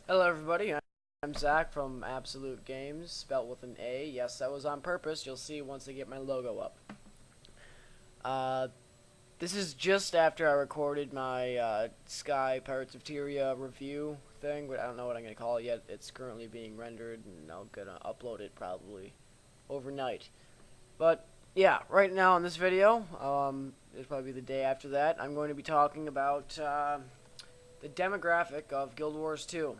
Hello everybody, I'm Zach from Absolute Games, spelt with an A. Yes, that was on purpose. You'll see once I get my logo up. Uh, this is just after I recorded my Sky Pirates of Tyria review thing, but I don't know what I'm going to call it yet. It's currently being rendered, and I'm going to upload it probably overnight. But, yeah, right now in this video, it'll probably be the day after that, I'm going to be talking about the demographic of Guild Wars 2.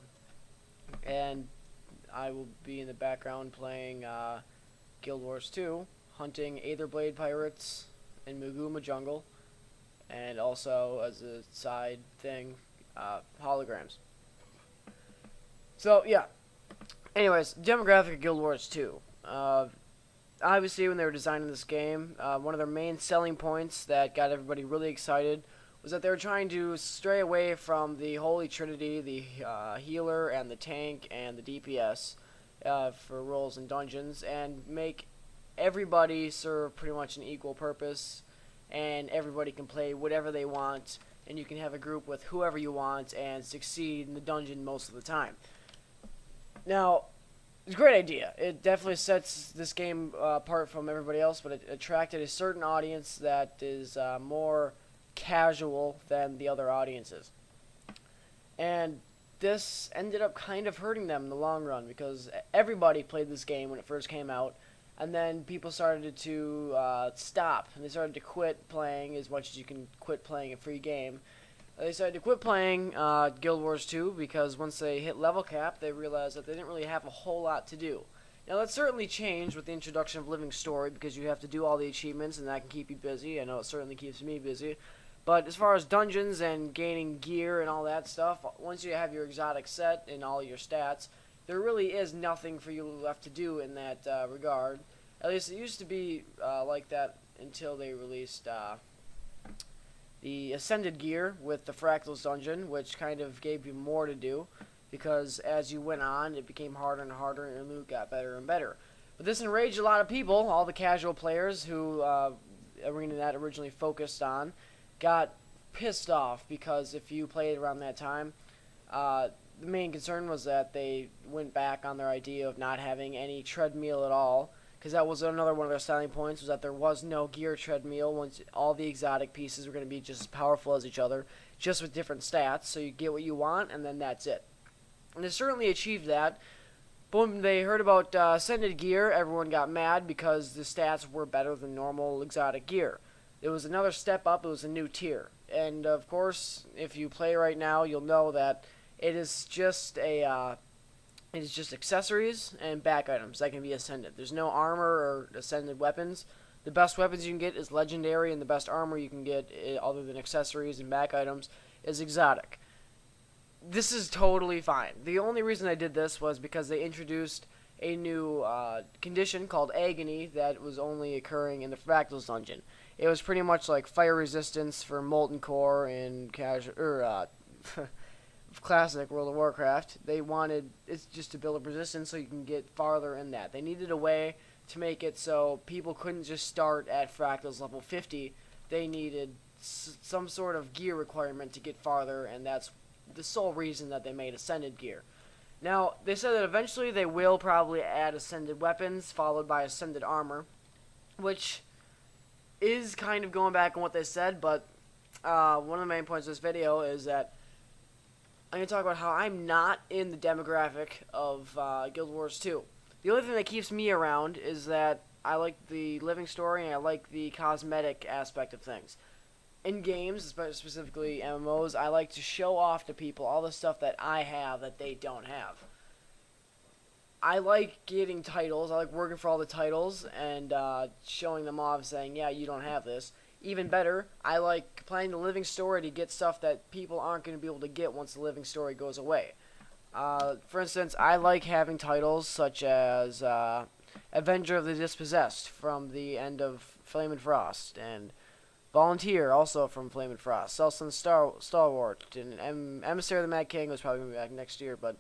And I will be in the background playing Guild Wars 2, hunting Aetherblade pirates in Muguma Jungle, and also as a side thing, holograms. So yeah. Anyways, demographic of Guild Wars 2. Obviously, when they were designing this game, one of their main selling points that got everybody really excited was that they were trying to stray away from the Holy Trinity, the healer and the tank and the DPS for roles in dungeons, and make everybody serve pretty much an equal purpose, and everybody can play whatever they want, and you can have a group with whoever you want and succeed in the dungeon most of the time. Now, it's a great idea. It definitely sets this game apart from everybody else, but it attracted a certain audience that is more casual than the other audiences. And this ended up kind of hurting them in the long run because everybody played this game when it first came out, and then people started to stop, and they started to quit playing as much as you can quit playing a free game. They decided to quit playing Guild Wars 2 because once they hit level cap, they realized that they didn't really have a whole lot to do. Now, that certainly changed with the introduction of Living Story because you have to do all the achievements, and that can keep you busy. I know it certainly keeps me busy. But as far as dungeons and gaining gear and all that stuff, once you have your exotic set and all your stats, there really is nothing for you left to do in that regard. At least it used to be like that until they released the Ascended gear with the Fractals dungeon, which kind of gave you more to do, because as you went on, it became harder and harder, and your loot got better and better. But this enraged a lot of people, all the casual players who ArenaNet originally focused on, got pissed off, because if you played around that time, the main concern was that they went back on their idea of not having any treadmill at all, because that was another one of their selling points, was that there was no gear treadmill. Once all the exotic pieces were going to be just as powerful as each other, just with different stats, so you get what you want, and then that's it. And they certainly achieved that. Boom, they heard about Ascended gear, everyone got mad because the stats were better than normal exotic gear. It was another step up, it was a new tier. And of course, if you play right now, you'll know that it is just accessories and back items that can be ascended. There's no armor or ascended weapons. The best weapons you can get is legendary, and the best armor you can get, other than accessories and back items, is exotic. This is totally fine. The only reason I did this was because they introduced a new condition called Agony that was only occurring in the Fractals dungeon. It was pretty much like fire resistance for Molten Core and classic World of Warcraft. They wanted it's just to build up resistance so you can get farther in that. They needed a way to make it so people couldn't just start at Fractals level 50. They needed some sort of gear requirement to get farther, and that's the sole reason that they made Ascended gear. Now, they said that eventually they will probably add Ascended weapons, followed by Ascended armor, which is kind of going back on what they said, but one of the main points of this video is that I'm going to talk about how I'm not in the demographic of Guild Wars 2. The only thing that keeps me around is that I like the living story and I like the cosmetic aspect of things. In games, specifically MMOs, I like to show off to people all the stuff that I have that they don't have. I like getting titles. I like working for all the titles and showing them off, saying, yeah, you don't have this. Even better, I like playing the living story to get stuff that people aren't going to be able to get once the living story goes away. For instance, I like having titles such as Avenger of the Dispossessed from the end of Flame and Frost, and Volunteer, also from Flame and Frost, Selson Stalwart, and Emissary of the Mad King was probably going to be back next year, but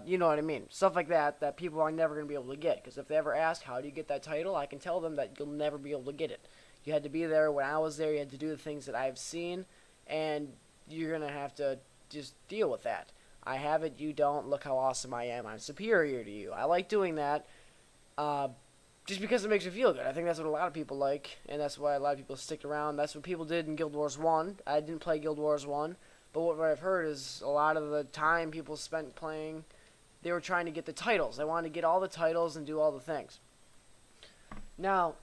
you know what I mean. Stuff like that that people are never going to be able to get, because if they ever ask, how do you get that title, I can tell them that you'll never be able to get it. You had to be there when I was there, you had to do the things that I've seen, and you're going to have to just deal with that. I have it, you don't. Look how awesome I am. I'm superior to you. I like doing that just because it makes me feel good. I think that's what a lot of people like, and that's why a lot of people stick around. That's what people did in Guild Wars 1. I didn't play Guild Wars 1, but what I've heard is a lot of the time people spent playing, they were trying to get the titles. They wanted to get all the titles and do all the things. Now,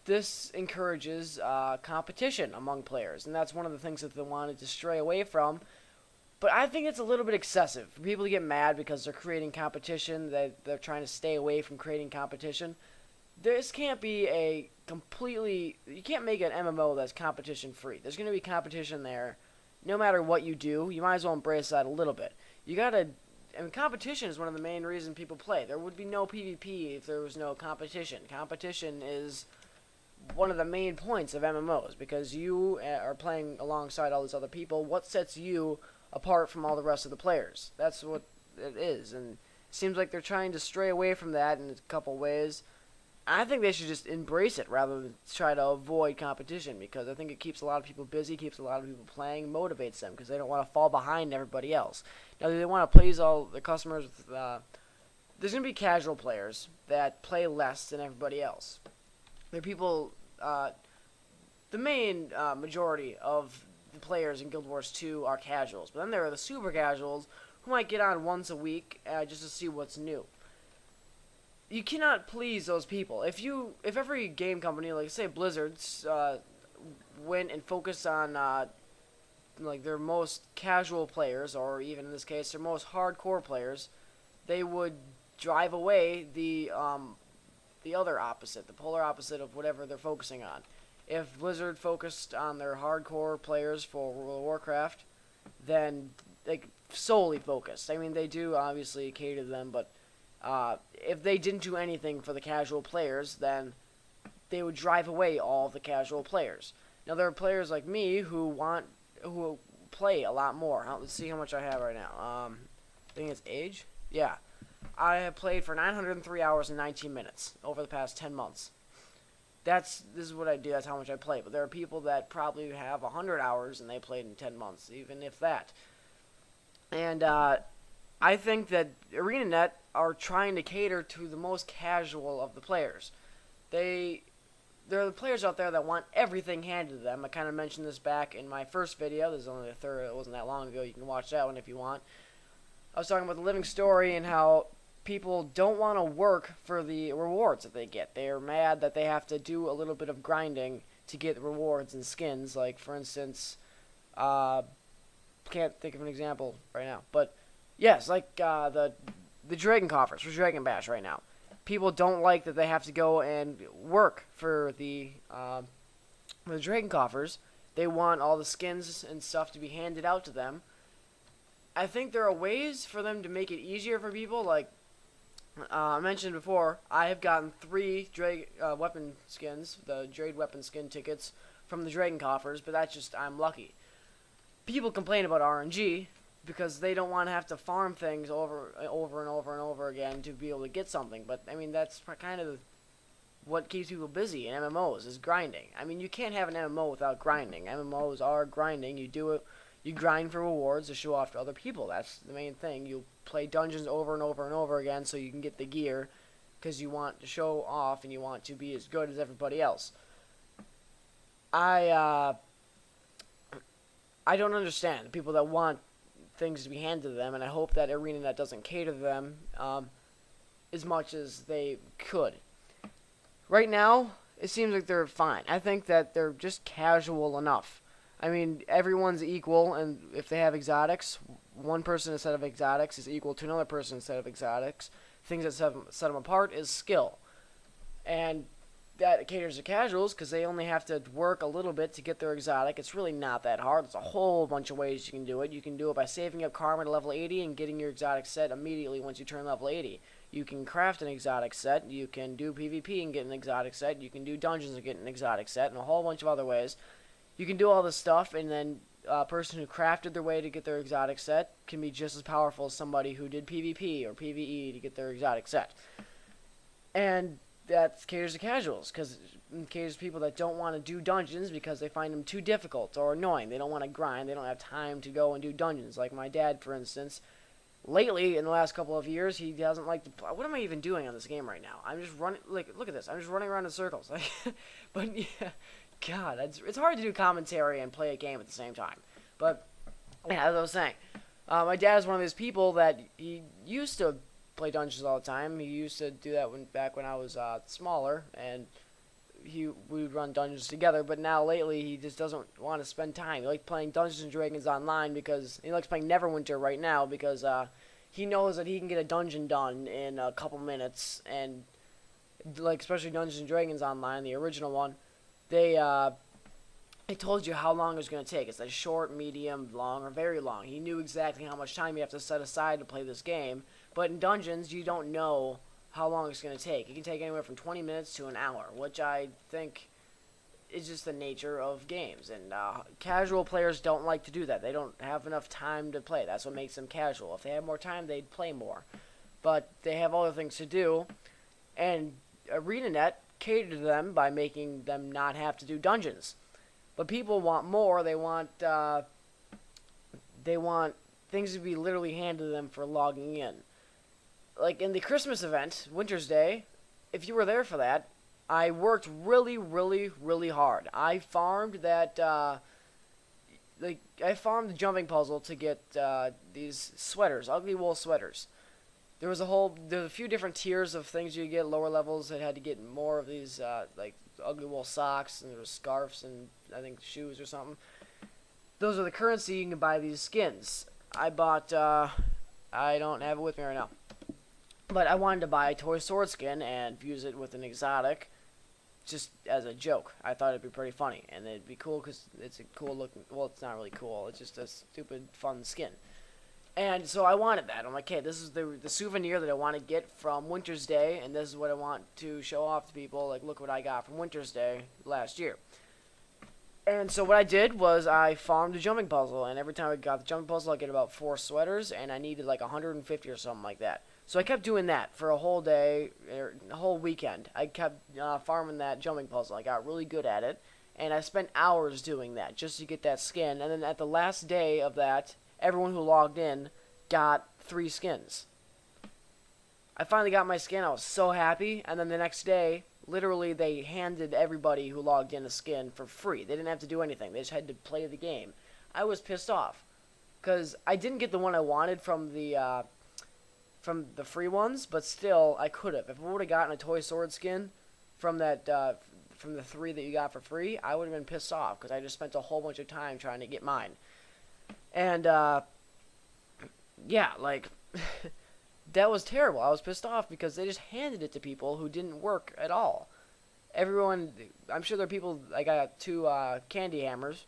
this encourages competition among players, and that's one of the things that they wanted to stray away from. But I think it's a little bit excessive for people to get mad because they're creating competition, they're trying to stay away from creating competition. This can't be a completely... You can't make an MMO that's competition-free. There's going to be competition there no matter what you do. You might as well embrace that a little bit. You got to... I mean, competition is one of the main reasons people play. There would be no PvP if there was no competition. Competition is one of the main points of MMOs because you are playing alongside all these other people. What sets you apart from all the rest of the players? That's what it is, and it seems like they're trying to stray away from that in a couple ways. I think they should just embrace it rather than try to avoid competition, because I think it keeps a lot of people busy, keeps a lot of people playing, motivates them because they don't want to fall behind everybody else. Now, they want to please all the customers. There's going to be casual players that play less than everybody else. There are people, the main majority of the players in Guild Wars 2 are casuals, but then there are the super casuals who might get on once a week just to see what's new. You cannot please those people. If every game company, like say Blizzard's, went and focused on like their most casual players, or even in this case their most hardcore players, they would drive away the other opposite, the polar opposite of whatever they're focusing on. If Blizzard focused on their hardcore players for World of Warcraft, then they solely focused. I mean, they do obviously cater to them, but if they didn't do anything for the casual players, then they would drive away all the casual players. Now, there are players like me who play a lot more. Let's see how much I have right now. I think it's age? Yeah. I have played for 903 hours and 19 minutes over the past 10 months. This is what I do. That's how much I play. But there are people that probably have 100 hours and they played in 10 months, even if that. And I think that ArenaNet are trying to cater to the most casual of the players. There are the players out there that want everything handed to them. I kind of mentioned this back in my first video. There's only a third. It wasn't that long ago. You can watch that one if you want. I was talking about the living story and how people don't want to work for the rewards that they get. They're mad that they have to do a little bit of grinding to get rewards and skins. Like, for instance, can't think of an example right now. But, yes, like the Dragon Coffers for Dragon Bash right now. People don't like that they have to go and work for the Dragon Coffers. They want all the skins and stuff to be handed out to them. I think there are ways for them to make it easier for people. Like I mentioned before, I have gotten 3 weapon skins, the Drade weapon skin tickets from the Dragon Coffers, but that's just, I'm lucky. People complain about RNG because they don't want to have to farm things over and over again to be able to get something. But, I mean, that's kind of what keeps people busy in MMOs, is grinding. I mean, you can't have an MMO without grinding. MMOs are grinding. You do it. You grind for rewards to show off to other people. That's the main thing. You play dungeons over and over again so you can get the gear because you want to show off and you want to be as good as everybody else. I don't understand the people that want things to be handed to them, and I hope that ArenaNet doesn't cater to them as much as they could. Right now, it seems like they're fine. I think that they're just casual enough. I mean, everyone's equal, and if they have exotics, one person instead of exotics is equal to another person instead of exotics. Things that set them apart is skill. And that caters to casuals because they only have to work a little bit to get their exotic. It's really not that hard. There's a whole bunch of ways you can do it. You can do it by saving up karma to level 80 and getting your exotic set immediately once you turn level 80. You can craft an exotic set. You can do PvP and get an exotic set. You can do dungeons and get an exotic set, and a whole bunch of other ways. You can do all this stuff, and then a person who crafted their way to get their exotic set can be just as powerful as somebody who did PvP or PvE to get their exotic set. And that caters to casuals, because in case people that don't want to do dungeons because they find them too difficult or annoying. They don't want to grind. They don't have time to go and do dungeons. Like my dad, for instance. Lately, in the last couple of years, he doesn't like to play. What am I even doing on this game right now? I'm just running, like, look at this. I'm just running around in circles. But, yeah, God, it's hard to do commentary and play a game at the same time. But, yeah, as I was saying, my dad is one of those people that he used to play dungeons all the time. He used to do that back when I was smaller, and we would run dungeons together, but now lately he just doesn't want to spend time. He likes playing Dungeons and Dragons online because he likes playing Neverwinter right now because he knows that he can get a dungeon done in a couple minutes, and like especially Dungeons and Dragons online, the original one, they told you how long it was going to take. It's like short, medium, long, or very long. He knew exactly how much time you have to set aside to play this game, but in Dungeons you don't know how long it's going to take. It can take anywhere from 20 minutes to an hour, which I think is just the nature of games. And casual players don't like to do that. They don't have enough time to play. That's what makes them casual. If they had more time, they'd play more. But they have other things to do, and ArenaNet catered to them by making them not have to do dungeons. But people want more. They want things to be literally handed to them for logging in. Like in the Christmas event, Winter's Day, if you were there for that, I worked really, really, really hard. I farmed that, I farmed the jumping puzzle to get these sweaters, ugly wool sweaters. There was a few different tiers of things you get. Lower levels that had to get more of these, like ugly wool socks, and there was scarves and I think shoes or something. Those are the currency you can buy these skins. I bought, I don't have it with me right now. But I wanted to buy a toy sword skin and fuse it with an exotic, just as a joke. I thought it'd be pretty funny, and it'd be cool because it's a cool looking. Well, it's not really cool. It's just a stupid, fun skin. And so I wanted that. I'm like, hey, this is the souvenir that I want to get from Winter's Day, and this is what I want to show off to people. Like, look what I got from Winter's Day last year. And so what I did was I farmed a jumping puzzle, and every time I got the jumping puzzle, I get about 4 sweaters, and I needed like 150 or something like that. So I kept doing that for a whole day, or a whole weekend. I kept farming that jumping puzzle. I got really good at it, and I spent hours doing that just to get that skin. And then at the last day of that, everyone who logged in got 3 skins. I finally got my skin. I was so happy. And then the next day, literally, they handed everybody who logged in a skin for free. They didn't have to do anything. They just had to play the game. I was pissed off because I didn't get the one I wanted from the free ones, but still, I could have. If I would have gotten a toy sword skin from that, from the 3 that you got for free, I would have been pissed off because I just spent a whole bunch of time trying to get mine. And yeah, like that was terrible. I was pissed off because they just handed it to people who didn't work at all. Everyone, I'm sure there are people. I got 2 candy hammers.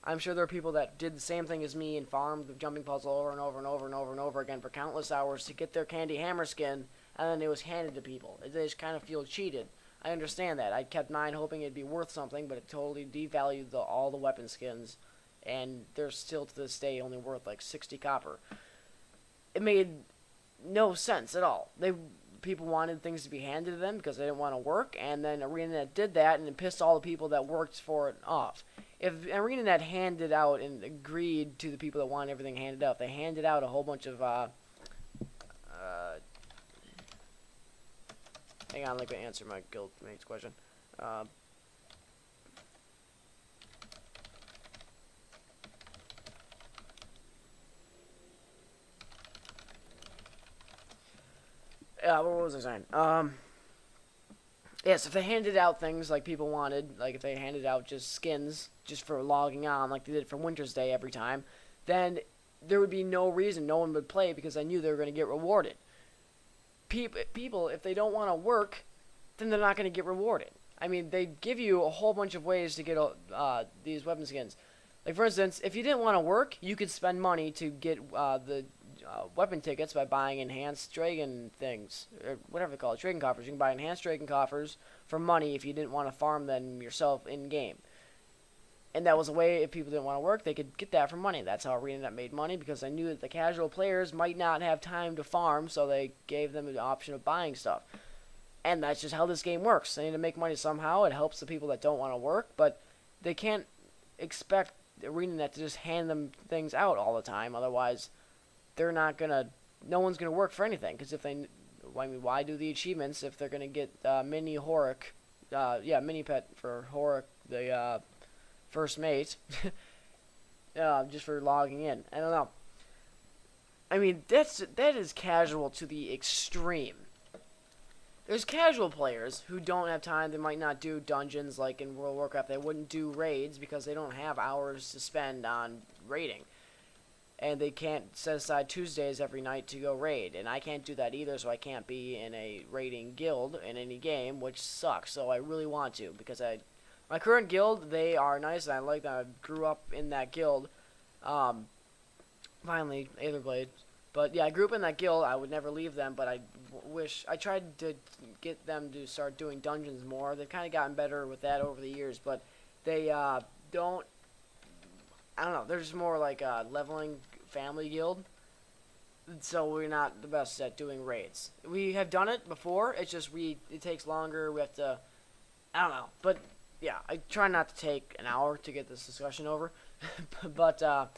I'm sure there are people that did the same thing as me and farmed the jumping puzzle over and over and over and over and over again for countless hours to get their candy hammer skin, and then it was handed to people. They just kind of feel cheated. I understand that. I kept mine hoping it'd be worth something, but it totally devalued all the weapon skins, and they're still to this day only worth like 60 copper. It made no sense at all. People wanted things to be handed to them because they didn't want to work, and then ArenaNet did that, and it pissed all the people that worked for it off. If ArenaNet handed out and agreed to the people that wanted everything handed out, they handed out a whole bunch of, hang on, let me answer my guildmate's question. What was I saying? Yes, if they handed out things like people wanted, like if they handed out just skins just for logging on like they did for Winter's Day every time, then there would be no reason no one would play because I knew they were going to get rewarded. People, if they don't want to work, then they're not going to get rewarded. I mean, they give you a whole bunch of ways to get these weapon skins. Like, for instance, if you didn't want to work, you could spend money to get the weapon tickets by buying enhanced dragon things, or whatever they call it, dragon coffers. You can buy enhanced dragon coffers for money if you didn't want to farm them yourself in-game. And that was a way, if people didn't want to work, they could get that for money. That's how ArenaNet made money, because I knew that the casual players might not have time to farm, so they gave them the option of buying stuff. And that's just how this game works. They need to make money somehow. It helps the people that don't want to work, but they can't expect ArenaNet to just hand them things out all the time. Otherwise, they're not gonna. No one's gonna work for anything. Because if they, I mean, why do the achievements if they're gonna get mini Horik, mini pet for Horik, the first mate, just for logging in? I don't know. I mean, that is casual to the extreme. There's casual players who don't have time. They might not do dungeons like in World of Warcraft. They wouldn't do raids because they don't have hours to spend on raiding. And they can't set aside Tuesdays every night to go raid. And I can't do that either, so I can't be in a raiding guild in any game, which sucks. So I really want to, because my current guild, they are nice, and I like that. I grew up in that guild. Finally, Aetherblade. But yeah, I grew up in that guild. I would never leave them, but I tried to get them to start doing dungeons more. They've kind of gotten better with that over the years, but they don't. I don't know. They're just more like a leveling family guild. So we're not the best at doing raids. We have done it before. It's just it takes longer. We have to. I don't know, but yeah, I try not to take an hour to get this discussion over, but.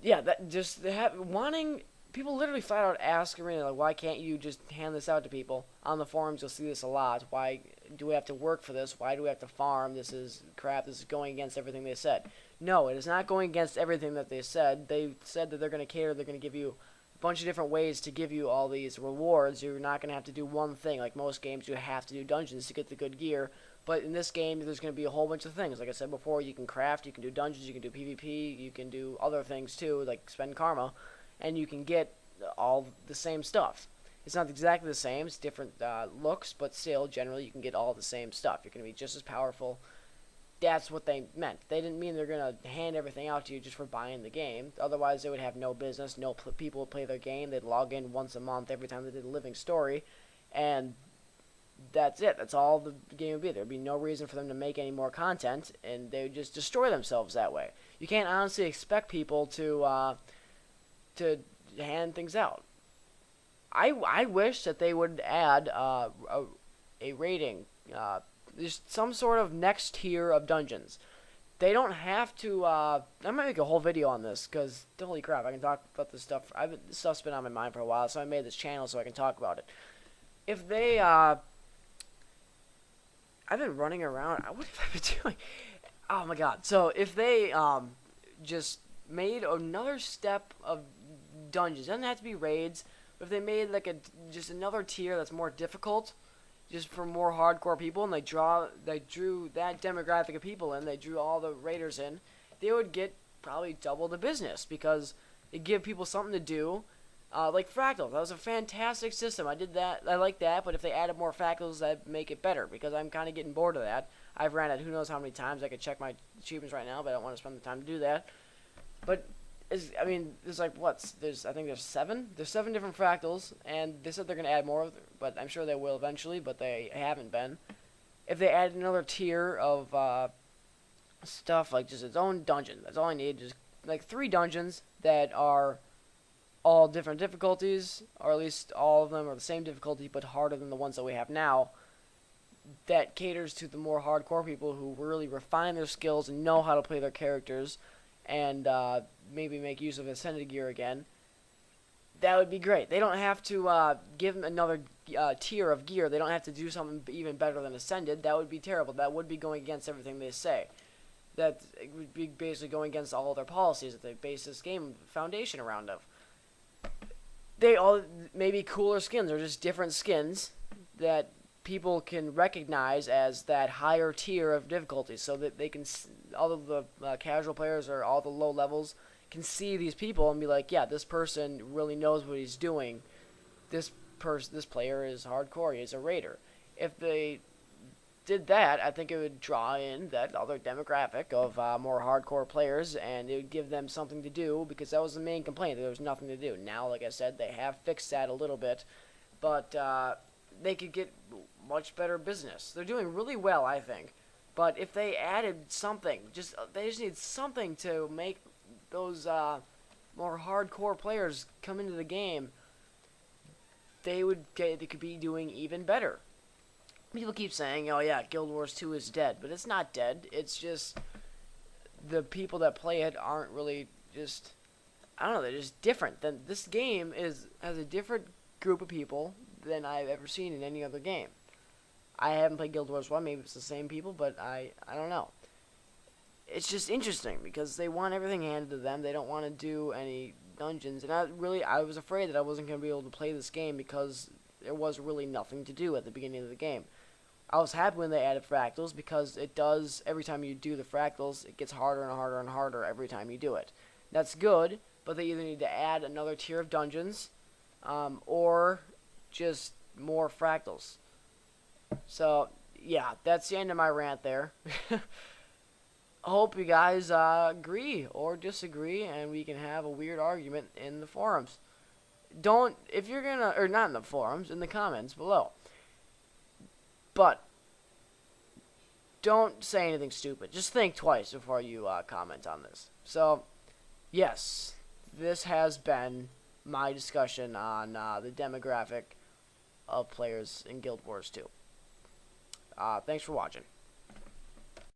Yeah, that just wanting people literally flat out ask Arena, like, why can't you just hand this out to people? On the forums, you'll see this a lot. Why do we have to work for this? Why do we have to farm? This is crap. This is going against everything they said. No, it is not going against everything that they said. They said that they're going to cater. They're going to give you a bunch of different ways to give you all these rewards. You're not going to have to do one thing. Like most games, you have to do dungeons to get the good gear. But in this game, there's going to be a whole bunch of things. Like I said before, you can craft, you can do dungeons, you can do PvP, you can do other things too, like spend karma, and you can get all the same stuff. It's not exactly the same, it's different looks, but still, generally, you can get all the same stuff. You're going to be just as powerful. That's what they meant. They didn't mean they're going to hand everything out to you just for buying the game. Otherwise, they would have no business. No people would play their game. They'd log in once a month every time they did a living story, and that's it. That's all the game would be. There'd be no reason for them to make any more content, and they would just destroy themselves that way. You can't honestly expect people to hand things out. I wish that they would add a rating, just some sort of next tier of dungeons. They don't have to. I might make a whole video on this because holy crap, I can talk about this stuff. This stuff's been on my mind for a while, so I made this channel so I can talk about it. If they I've been running around. What have I been doing? Oh my god. So if they just made another step of dungeons, it doesn't have to be raids, but if they made like just another tier that's more difficult, just for more hardcore people, and they drew that demographic of people in, they drew all the raiders in, they would get probably double the business because it give people something to do. Like Fractals, that was a fantastic system. I did that. I like that, but if they added more Fractals, that'd make it better because I'm kind of getting bored of that. I've ran it who knows how many times. I could check my achievements right now, but I don't want to spend the time to do that. But there's like I think there's 7. There's 7 different Fractals, and they said they're gonna add more, but I'm sure they will eventually. But they haven't been. If they add another tier of stuff like just its own dungeon, that's all I need. Just like 3 dungeons that are all different difficulties, or at least all of them are the same difficulty but harder than the ones that we have now, that caters to the more hardcore people who really refine their skills and know how to play their characters and maybe make use of Ascended gear again. That would be great. They don't have to give them another tier of gear. They don't have to do something even better than Ascended. That would be terrible. That would be going against everything they say. That would be basically going against all of their policies that they base this game foundation around of. They all maybe cooler skins or just different skins that people can recognize as that higher tier of difficulty, so that they can all of the casual players or all the low levels can see these people and be like, yeah, this person really knows what he's doing. This player is hardcore. He's a raider. If they did that, I think it would draw in that other demographic of more hardcore players, and it would give them something to do, because that was the main complaint. There was nothing to do. Now, like I said, they have fixed that a little bit, but they could get much better business. They're doing really well, I think. But if they added something, they just need something to make those more hardcore players come into the game. they could be doing even better. People keep saying, "Oh yeah, Guild Wars 2 is dead," but it's not dead. It's just the people that play it aren't really just, I don't know, they're just different. Then this game has a different group of people than I've ever seen in any other game. I haven't played Guild Wars 1, maybe it's the same people, but I don't know. It's just interesting because they want everything handed to them. They don't want to do any dungeons, and I was afraid that I wasn't going to be able to play this game because there was really nothing to do at the beginning of the game. I was happy when they added fractals because it does, every time you do the fractals, it gets harder and harder and harder every time you do it. That's good, but they either need to add another tier of dungeons or just more fractals. So, yeah, that's the end of my rant there. I hope you guys agree or disagree, and we can have a weird argument in the forums. If you're gonna, or not in the forums, in the comments below. But don't say anything stupid. Just think twice before you comment on this. So, yes, this has been my discussion on the demographic of players in Guild Wars 2. Thanks for watching.